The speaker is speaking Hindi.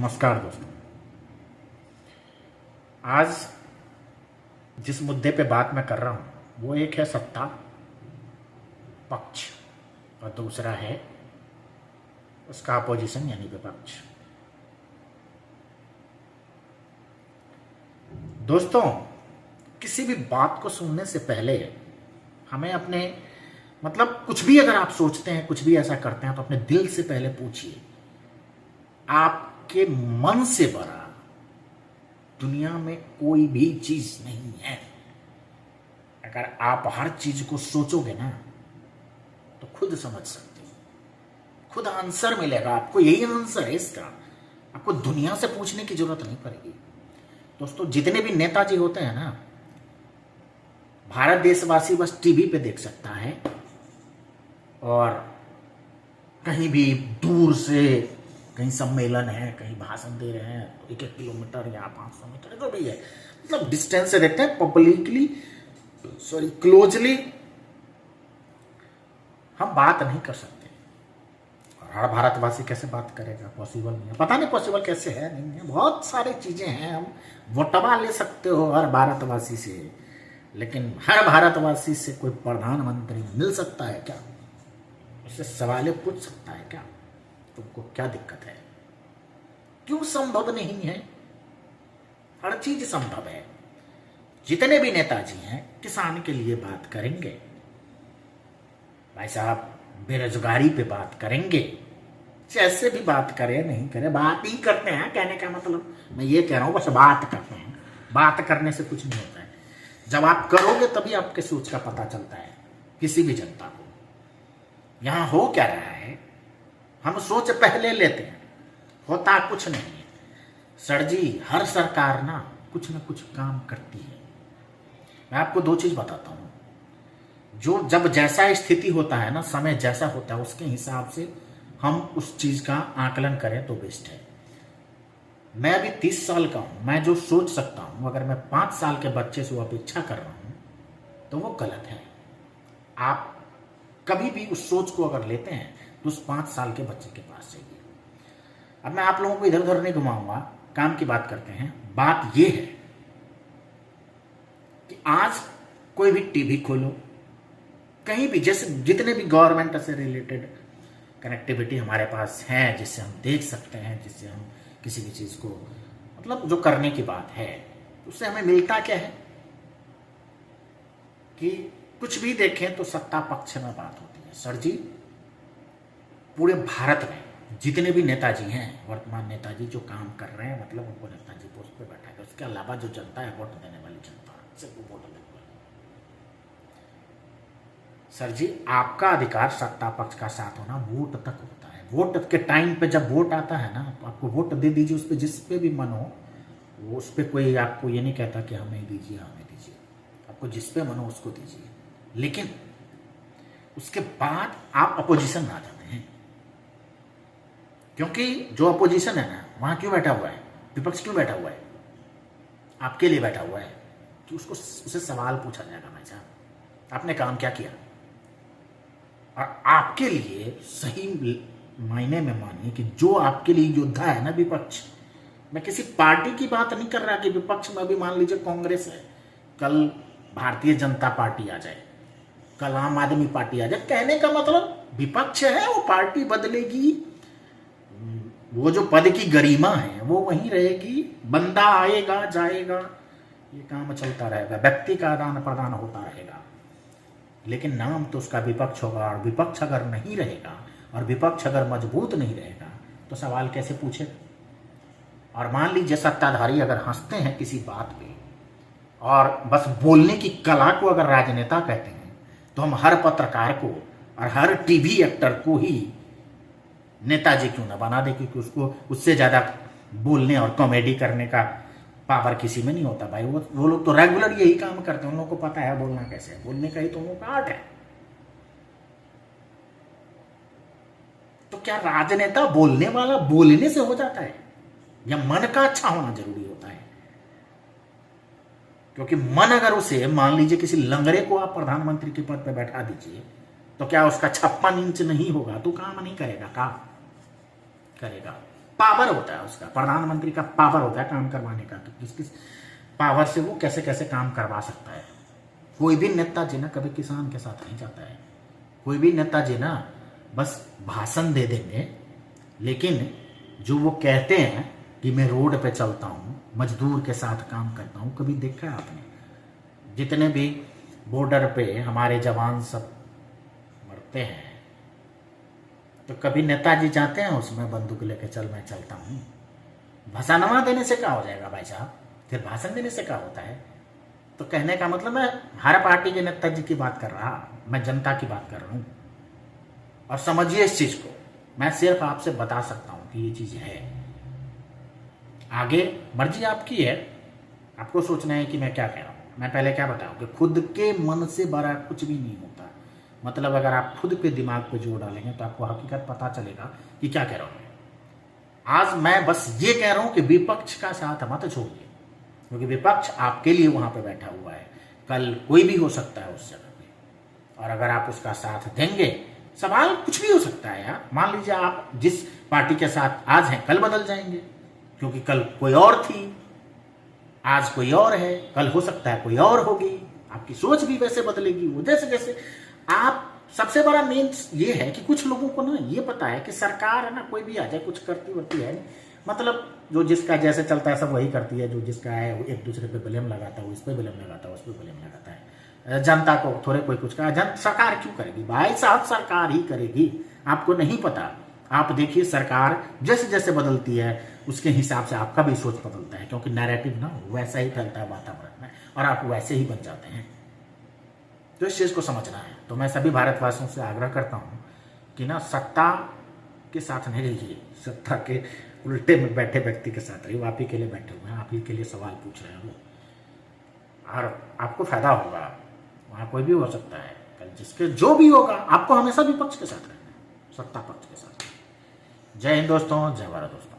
नमस्कार दोस्तों। आज जिस मुद्दे पे बात मैं कर रहा हूं वो एक है सत्ता पक्ष और दूसरा है उसका अपोजिशन यानी विपक्ष। दोस्तों, किसी भी बात को सुनने से पहले हमें अपने कुछ भी अगर आप सोचते हैं, कुछ भी ऐसा करते हैं तो अपने दिल से पहले पूछिए, आपके मन से बड़ा दुनिया में कोई भी चीज नहीं है। अगर आप हर चीज को सोचोगे ना तो खुद समझ सकते हो, खुद आंसर मिलेगा आपको। यही आंसर है इसका, आपको दुनिया से पूछने की जरूरत नहीं पड़ेगी। दोस्तों, जितने भी नेताजी होते हैं ना, भारत देशवासी बस टीवी पे देख सकता है और कहीं भी दूर से कहीं सम्मेलन है, कहीं भाषण दे रहे हैं, 1-1 किलोमीटर या 500 मीटर जो भी है, डिस्टेंस से देखते हैं। क्लोजली हम बात नहीं कर सकते। और हर भारतवासी कैसे बात करेगा? पॉसिबल नहीं है। पता नहीं पॉसिबल कैसे है, नहीं है। बहुत सारी चीजें हैं, हम वोटवा ले सकते हो हर भारतवासी से, लेकिन हर भारतवासी से कोई प्रधानमंत्री मिल सकता है क्या? उससे सवाल पूछ सकता है क्या? तुमको क्या दिक्कत है? क्यों संभव नहीं है? हर चीज संभव है। जितने भी नेताजी हैं किसान के लिए बात करेंगे, भाई साहब बेरोजगारी पे बात करेंगे, जैसे भी बात करें नहीं करें बात ही करते हैं। कहने का मतलब मैं ये कह रहा हूं, बस बात करते हैं। बात करने से कुछ नहीं होता है। जब आप करोगे तभी आपके सोच का पता चलता है किसी भी जनता को। यहां हो क्या रहा है, हम सोच पहले लेते हैं, होता कुछ नहीं है। सर जी, हर सरकार ना कुछ काम करती है। मैं आपको 2 चीज बताता हूं। जो जब जैसा स्थिति होता है ना, समय जैसा होता है, उसके हिसाब से हम उस चीज का आकलन करें तो बेस्ट है। मैं अभी 30 साल का हूं। मैं जो सोच सकता हूं, अगर मैं 5 साल के बच्चे से वो अपेक्षा कर रहा हूं तो वो गलत है। आप कभी भी उस सोच को अगर लेते हैं तो उस 5 साल के बच्चे के पास जाइए। अब मैं आप लोगों को इधर उधर नहीं घुमाऊंगा, काम की बात करते हैं। बात यह है कि आज कोई भी टीवी खोलो, कहीं भी, जैसे जितने भी गवर्नमेंट से रिलेटेड कनेक्टिविटी हमारे पास है, जिससे हम देख सकते हैं, जिससे हम किसी भी चीज को जो करने की बात है, उससे हमें मिलता क्या है कि कुछ भी देखें तो सत्ता पक्ष में बात होती है। सर जी, पूरे भारत में जितने भी नेताजी हैं, वर्तमान नेताजी जो काम कर रहे हैं, उनको नेताजी पोस्ट पे बैठा है। उसके अलावा जो जनता है, वोट देने वाली जनता, सिर्फ वोट देने वाली। सर जी, आपका अधिकार सत्ता पक्ष का साथ होना वोट तक होता है। वोट के टाइम पे जब वोट आता है ना, तो आपको वोट दे दीजिए। उस पर जिस पे भी मन हो, वो उस पर कोई आपको ये नहीं कहता कि हमें दीजिए, हमें दीजिए। आपको जिस पे मन हो उसको दीजिए, लेकिन उसके बाद आप अपोजिशन में आ जाते हैं। क्योंकि जो अपोजिशन है ना, वहां क्यों बैठा हुआ है? विपक्ष क्यों बैठा हुआ है? आपके लिए बैठा हुआ है कि उसे सवाल पूछा जाएगा, भाई साहब आपने काम क्या किया? और आपके लिए सही मायने में मानिए कि जो आपके लिए योद्धा है ना विपक्ष, मैं किसी पार्टी की बात नहीं कर रहा कि विपक्ष में अभी मान लीजिए कांग्रेस है, कल भारतीय जनता पार्टी आ जाए, कल आम आदमी पार्टी आ जाए। कहने का मतलब विपक्ष है, वो पार्टी बदलेगी, वो जो पद की गरिमा है वो वहीं रहेगी। बंदा आएगा जाएगा, ये काम चलता रहेगा, व्यक्ति का आदान प्रदान होता रहेगा, लेकिन नाम तो उसका विपक्ष होगा। और विपक्ष अगर नहीं रहेगा और विपक्ष अगर मजबूत नहीं रहेगा तो सवाल कैसे पूछे? और मान लीजिए सत्ताधारी अगर हंसते हैं किसी बात पे और बस बोलने की कला को अगर राजनेता कहते हैं, तो हम हर पत्रकार को और हर टीवी एक्टर को ही नेताजी क्यों ना बना दे? क्योंकि उसको उससे ज्यादा बोलने और कॉमेडी करने का पावर किसी में नहीं होता भाई। वो लोग तो रेगुलर यही काम करते हैं, उन लोगों को पता है बोलना कैसे है। बोलने का ही तो उन लोगों का आर्ट है। तो क्या राजनेता बोलने वाला बोलने से हो जाता है, या मन का अच्छा होना जरूरी होता है? क्योंकि मन अगर उसे, मान लीजिए किसी लंगड़े को आप प्रधानमंत्री के पद पर बैठा दीजिए, तो क्या उसका 56 इंच नहीं होगा तो काम नहीं करेगा? काम करेगा। पावर होता है उसका, प्रधानमंत्री का पावर होता है काम करवाने का, तो किस किस पावर से वो कैसे कैसे काम करवा सकता है। कोई भी नेताजी ना कभी किसान के साथ नहीं जाता है, कोई भी नेताजी ना बस भाषण दे देंगे, लेकिन जो वो कहते हैं कि मैं रोड पे चलता हूँ, मजदूर के साथ काम करता हूँ, कभी देखा है आपने? जितने भी बॉर्डर पे हमारे जवान सब मरते हैं, तो कभी नेताजी जाते हैं उसमें बंदूक लेके चल मैं चलता हूँ? भाषणवा देने से क्या हो जाएगा भाई साहब? फिर भाषण देने से क्या होता है? तो कहने का मतलब मैं हर पार्टी के नेताजी की बात कर रहा, मैं जनता की बात कर रहा हूँ। और समझिए इस चीज को, मैं सिर्फ आपसे बता सकता हूँ कि ये चीज है। आगे मर्जी आपकी है, आपको सोचना है कि मैं क्या कह रहा हूँ। मैं पहले क्या बताऊँ कि खुद के मन से बड़ा कुछ भी नहीं होता। मतलब अगर आप खुद के दिमाग पे जोर डालेंगे तो आपको हकीकत पता चलेगा कि क्या कह रहा हूँ। आज मैं बस ये कह रहा हूँ कि विपक्ष का साथ मत छोड़िए, क्योंकि विपक्ष आपके लिए वहां पे बैठा हुआ है। कल कोई भी हो सकता है उस जगह पे, और अगर आप उसका साथ देंगे, सवाल कुछ भी हो सकता है यार। मान लीजिए आप जिस पार्टी के साथ आज हैं कल बदल जाएंगे, क्योंकि कल कोई और थी, आज कोई और है, कल हो सकता है कोई और होगी। आपकी सोच भी वैसे बदलेगी। वो जैसे जैसे आप, सबसे बड़ा मेन ये है कि कुछ लोगों को ना ये पता है कि सरकार है ना, कोई भी आ जाए कुछ करती वरती है नहीं, मतलब जो जिसका जैसे चलता है सब वही करती है। जो जिसका है वो एक दूसरे पे ब्लेम लगाता है, उस पर ब्लेम लगाता है, उस पर ब्लेम लगाता है। जनता को थोड़े कोई कुछ कहा, सरकार क्यों करेगी भाई साहब? सरकार ही करेगी। आपको नहीं पता? आप देखिए सरकार जैसे जैसे बदलती है उसके हिसाब से आपका भी सोच बदलता है, क्योंकि नैरेटिव ना वैसा ही फैलता है वातावरण में, और आप वैसे ही बन जाते हैं। तो इस चीज को समझना है। तो मैं सभी भारतवासियों से आग्रह करता हूं कि ना सत्ता के साथ नहीं रहिए, सत्ता के उल्टे में बैठे व्यक्ति के साथ रहिए। आप ही के लिए बैठे हुए हैं, आप ही के लिए सवाल पूछ रहे हैं वो, और आपको फायदा होगा। वहां कोई भी हो सकता है, कल जिसके जो भी होगा, आपको हमेशा विपक्ष के साथ रहना है, सत्ता पक्ष के साथ। जय हिंद दोस्तों, जय भारत दोस्तों।